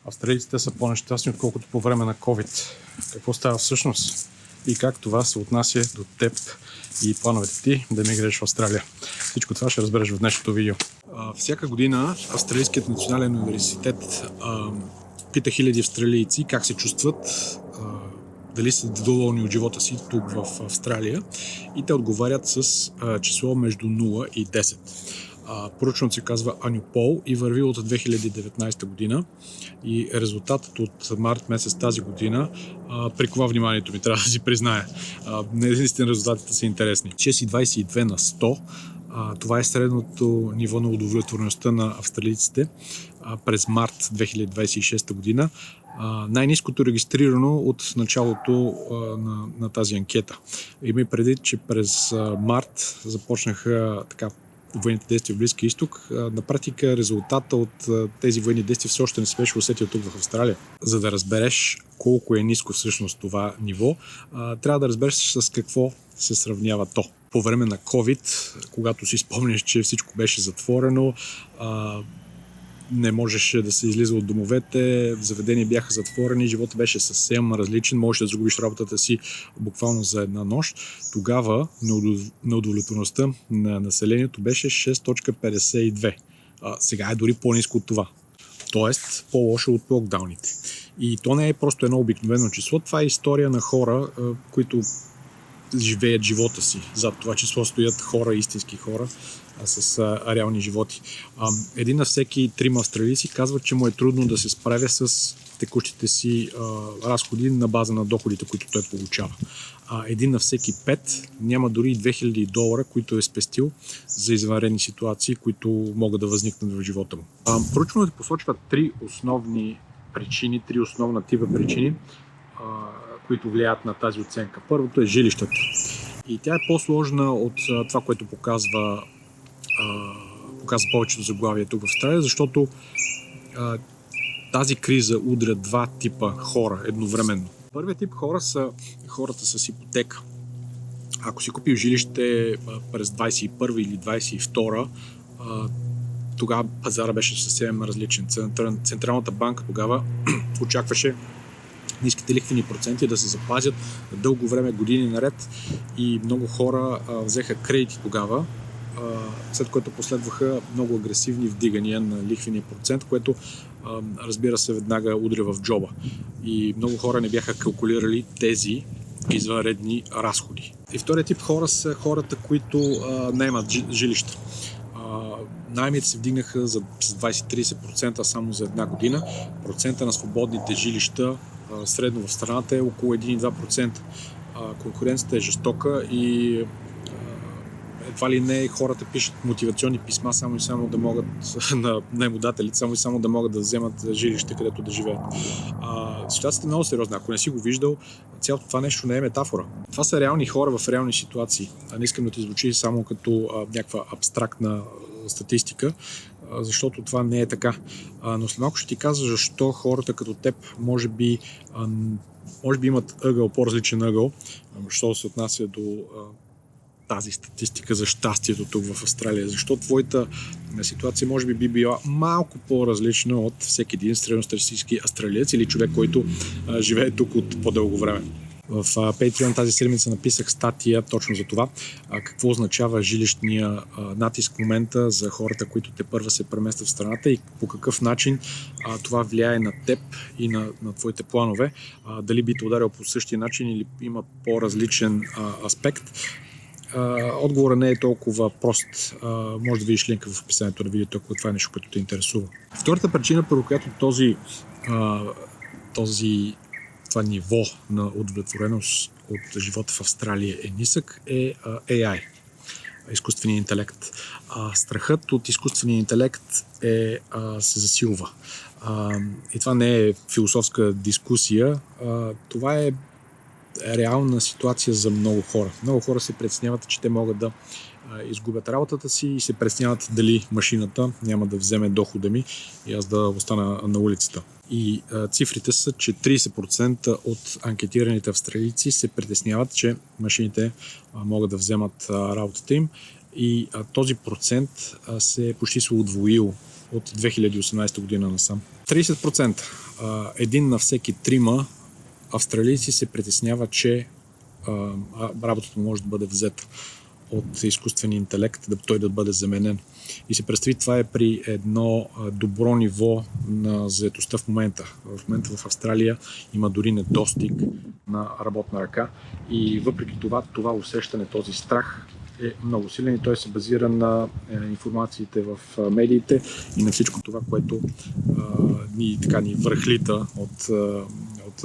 Австралийците са по-нещастни, отколкото по време на COVID. Какво става всъщност? И как това се отнася до теб и плановете ти да мигрираш в Австралия? Всичко това ще разбереш в днешното видео. Всяка година Австралийският национален университет пита хиляди австралийци как се чувстват, дали са доволни от живота си тук в Австралия, и те отговарят с число между 0 и 10. Поручването се казва Анюпол и върви от 2019 година, и резултатът от март месец тази година прикова вниманието ми, трябва да си призная. Наистина резултатите са интересни. 6,22 на 100. Това е средното ниво на удовлетвореността на австралийците през март 2026 година. Най-ниското регистрирано от началото на тази анкета. Има и предвид, че през март започнаха военните действия в Близкия изток. На практика резултата от тези военни действия все още не се беше усетил тук в Австралия. За да разбереш колко е ниско всъщност това ниво, трябва да разбереш с какво се сравнява то. По време на COVID, когато си спомняш, че всичко беше затворено, не можеше да се излиза от домовете, заведения бяха затворени, животът беше съвсем различен, можеш да загубиш работата си буквално за една нощ. Тогава неудовлетвореността на населението беше 6,52. Сега е дори по-ниско от това. Тоест по-лошо от локдауните. И то не е просто едно обикновено число, това е история на хора, които живеят живота си. Зад това число стоят хора, истински хора, с реални животи. Един на всеки 3 австралийци казват, че му е трудно да се справя с текущите си разходи на база на доходите, които той получава. Един на всеки 5 няма дори $2000, които е спестил за извънредни ситуации, които могат да възникнат в живота му. Проучването посочва 3 основни причини, 3 основна типа причини, които влияят на тази оценка. Първото е жилището. И тя е по-сложна от това, което показва повечето заглавия тук в Австралия, защото тази криза удря 2 типа хора едновременно. Първият тип хора са хората с ипотека. Ако си купил жилище през 21 или 22, тогава пазара беше съвсем различен. Централната банка тогава очакваше ниските лихвени проценти да се запазят дълго време, години наред, и много хора взеха кредити тогава, след което последваха много агресивни вдигания на лихвения процент, което разбира се веднага удря в джоба. И много хора не бяха калкулирали тези извънредни разходи. И вторият тип хора са хората, които наемат жилища. Наемите се вдигнаха с 20-30% само за една година. Процента на свободните жилища средно в страната е около 1-2%. Конкуренцията е жестока и едва ли не хората пишат мотивационни писма само и само да могат на наемодателите, само и само да могат да вземат жилище, където да живеят. Ситуацията е много сериозна. Ако не си го виждал, цялото това нещо не е метафора. Това са реални хора в реални ситуации. Не искам да ти звучи само като някаква абстрактна статистика, защото това не е така. Но след малко ще ти кажа защо хората като теб може би имат по-различен ъгъл, що се отнася до тази статистика за щастието тук в Австралия. Защо твоята ситуация може би била малко по-различна от всеки един средностатистически австралиец или човек, който живее тук от по-дълго време. В Patreon тази седмица написах статия точно за това, какво означава жилищния натиск в момента за хората, които тепърва се преместят в страната, и по какъв начин това влияе на теб и на твоите планове. Дали би те ударил по същия начин или има по-различен аспект. Отговорът не е толкова прост. Може да видиш линка в описанието на видеото, ако това е нещо, което те интересува. Втората причина, първо, която това ниво на удовлетвореност от живота в Австралия е нисък, е AI, изкуственият интелект. Страхът от изкуствения интелект се засилва. И това не е философска дискусия, това е реална ситуация за много хора. Много хора се притесняват, че те могат да изгубят работата си и се притесняват дали машината няма да вземе дохода ми и аз да остана на улицата. И цифрите са, че 30% от анкетираните австралийци се притесняват, че машините могат да вземат работата им, и този процент се почти се удвоил от 2018 година насам. 30%. Един на всеки 3 австралийци се притеснява, че работата може да бъде взета от изкуствения интелект, той да бъде заменен. И се представи, това е при едно добро ниво на заетостта в момента. В момента в Австралия има дори недостиг на работна ръка и въпреки това усещане, този страх е много силен и той се базира на информациите в медиите и на всичко това, което ни върхлита от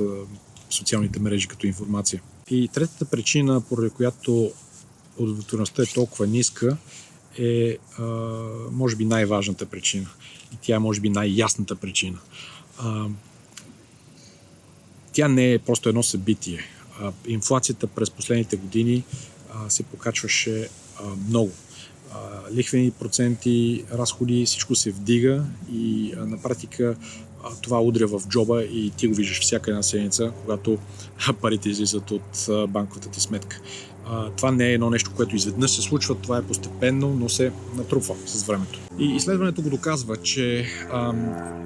социалните мрежи като информация. И третата причина, поради която удовлетвореността е толкова ниска, е може би най-важната причина. И тя е може би най-ясната причина. Тя не е просто едно събитие. Инфлацията през последните години се покачваше много. Лихвени проценти, разходи, всичко се вдига и на практика това удря в джоба и ти го виждаш всяка една седмица, когато парите излизат от банковата ти сметка. Това не е едно нещо, което изведнъж се случва, това е постепенно, но се натрупва с времето. И изследването го доказва, че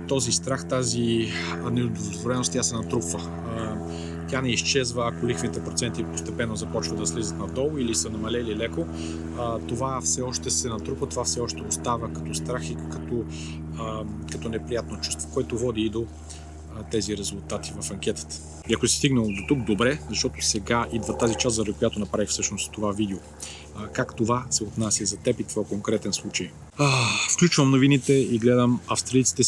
този страх, тази неудовлетвореност, тя се натрупва. Тя не изчезва, ако лихвените проценти постепенно започват да слизат надолу или са намалели леко. Това все още се натрупа, това все още остава като страх и като неприятно чувство, което води и до тези резултати в анкетата. И ако си стигнал до тук, добре, защото сега идва тази част, заради която направих всъщност това видео. Как това се отнася за теб и твой конкретен случай. Включвам новините и гледам, австралийците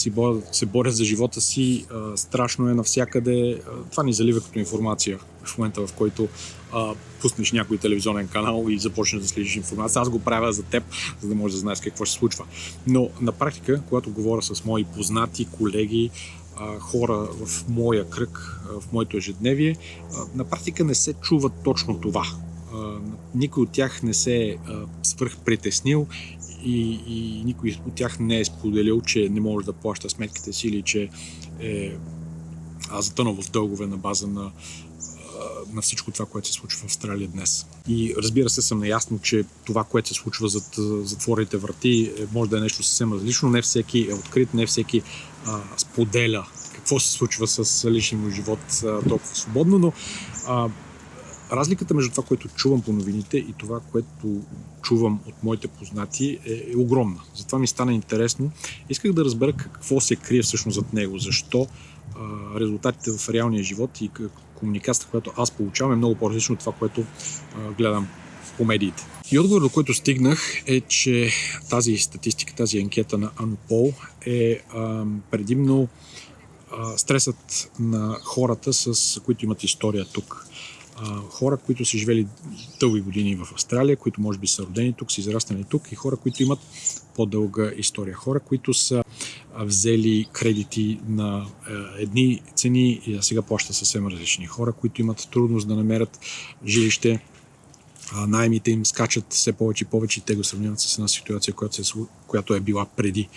се борят за живота си, страшно е навсякъде. Това ни залива като информация в момента, в който пуснеш някой телевизионен канал и започнеш да следиш информация. Аз го правя за теб, за да можеш да знаеш какво ще се случва. Но на практика, когато говоря с мои познати, колеги, хора в моя кръг, в моето ежедневие, на практика не се чува точно това. Никой от тях не се е свръхпритеснил и никой от тях не е споделил, че не може да плаща сметките си или че е затънал в дългове на база на всичко това, което се случва в Австралия днес. И разбира се, съм наясно, че това, което се случва зад затворените врати, може да е нещо съвсем различно. Не всеки е открит, не всеки споделя какво се случва с личния му живот толкова свободно, но разликата между това, което чувам по новините и това, което чувам от моите познати е огромна. Затова ми стана интересно. Исках да разбера какво се крие всъщност зад него, защо резултатите в реалния живот и комуникацията, която аз получавам, е много по-различно от това, което гледам по медиите. И отговор, до който стигнах, е, че тази статистика, тази анкета на Анупол е предимно стресът на хората, с които имат история тук. Хора, които са живели дълги години в Австралия, които може би са родени тук, са израснали тук, и хора, които имат по-дълга история. Хора, които са взели кредити на едни цени и сега плащат съвсем различни. Хора, които имат трудност да намерят жилище, наемите им скачат все повече и повече и те го сравняват с една ситуация, която е била преди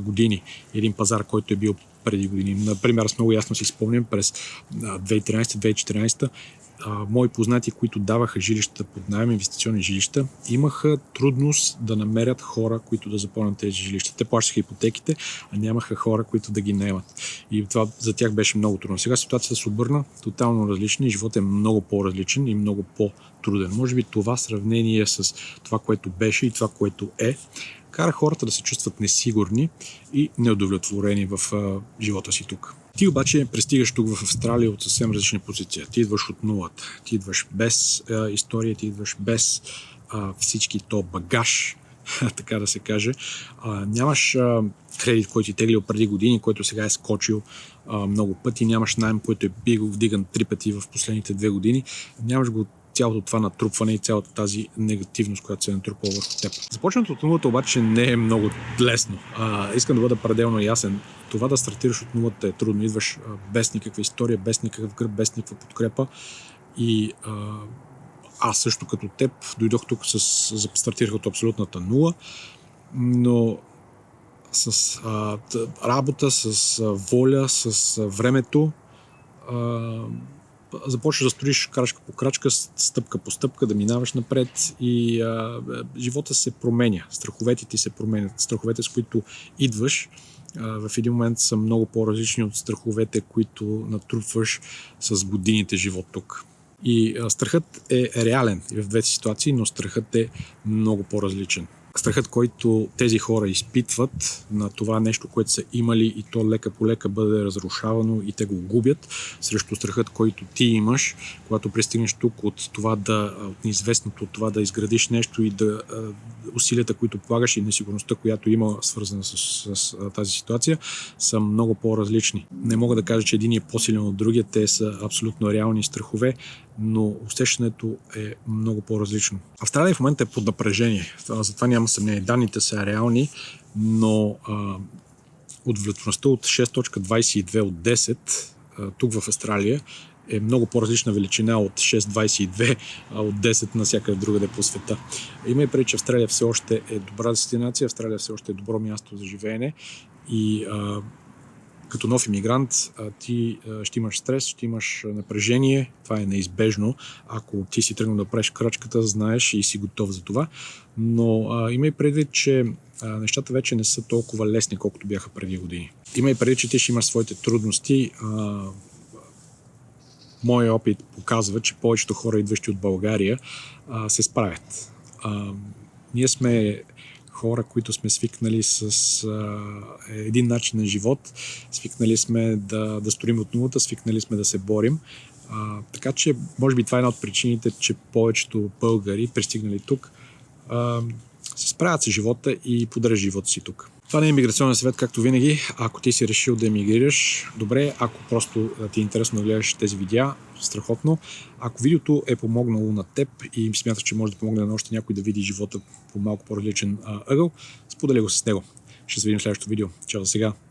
години. Един пазар, който е бил преди години. Например, аз много ясно си спомням през 2013-2014 мои познати, които даваха жилища под наем, инвестиционни жилища, имаха трудност да намерят хора, които да запълнят тези жилища. Те плащаха ипотеките, а нямаха хора, които да ги наемат. И това за тях беше много трудно. Сега ситуацията се обърна тотално различна и животът е много по-различен и много по-труден. Може би това сравнение с това, което беше и това, което е, кара хората да се чувстват несигурни и неудовлетворени в живота си тук. Ти обаче пристигаш тук в Австралия от съвсем различна позиция. Ти идваш от нулата. Ти идваш без история, ти идваш без всички то багаж, така да се каже. Нямаш кредит, който ти теглил преди години, който сега е скочил много пъти. Нямаш найем, който е бил вдиган 3 пъти в последните 2 години. Нямаш го цялото това натрупване и цялата тази негативност, която се е натрупала върху теб. Започването от нулата обаче не е много лесно. Искам да бъда пределно ясен. Това да стартираш от нулата е трудно. Идваш без никаква история, без никакъв гръб, без никаква подкрепа. И аз също като теб дойдох тук, стартирах от абсолютната нула, но с работа, с воля, с времето започваш да строиш крачка по крачка, стъпка по стъпка, да минаваш напред и живота се променя. Страховете ти се променят. Страховете, с които идваш, в един момент са много по-различни от страховете, които натрупваш с годините живот тук. И страхът е реален и в двете ситуации, но страхът е много по-различен. Страхът, който тези хора изпитват на това нещо, което са имали и то лека по лека бъде разрушавано и те го губят, срещу страхът, който ти имаш, когато пристигнеш тук от това от неизвестното, от това да изградиш нещо и усилията, които полагаш и несигурността, която има свързана с тази ситуация, са много по-различни. Не мога да кажа, че един е по-силен от другия, те са абсолютно реални страхове, но усещането е много по-различно. Австралия в момента е под напрежение, затова няма съмнение. Данните са реални, но удовлетвореността от 6.22 от 10 тук в Австралия е много по-различна величина от 6.22 от 10 навсякъде другаде по света. Има и преди, че Австралия все още е добра дестинация, Австралия все още е добро място за живеене и като нов имигрант ти ще имаш стрес, ще имаш напрежение, това е неизбежно. Ако ти си тръгнал да правиш крачката, знаеш и си готов за това, но имай предвид, че нещата вече не са толкова лесни, колкото бяха преди години. Имай предвид, че ти ще имаш своите трудности. Моят опит показва, че повечето хора, идващи от България, се справят. Ние сме хора, които сме свикнали с един начин на живот, свикнали сме да строим от нулата, свикнали сме да се борим. Така че, може би това е една от причините, че повечето българи, пристигнали тук, се справят с живота и поддържат живота си тук. Това не е имиграционен съвет, както винаги. Ако ти си решил да емигрираш, добре. Ако просто ти е интересно да гледаш тези видеа, страхотно. Ако видеото е помогнало на теб и смяташ, че може да помогне на още някой да види живота по малко по-различен ъгъл, споделя го с него. Ще се видим в следващото видео. Чао за сега!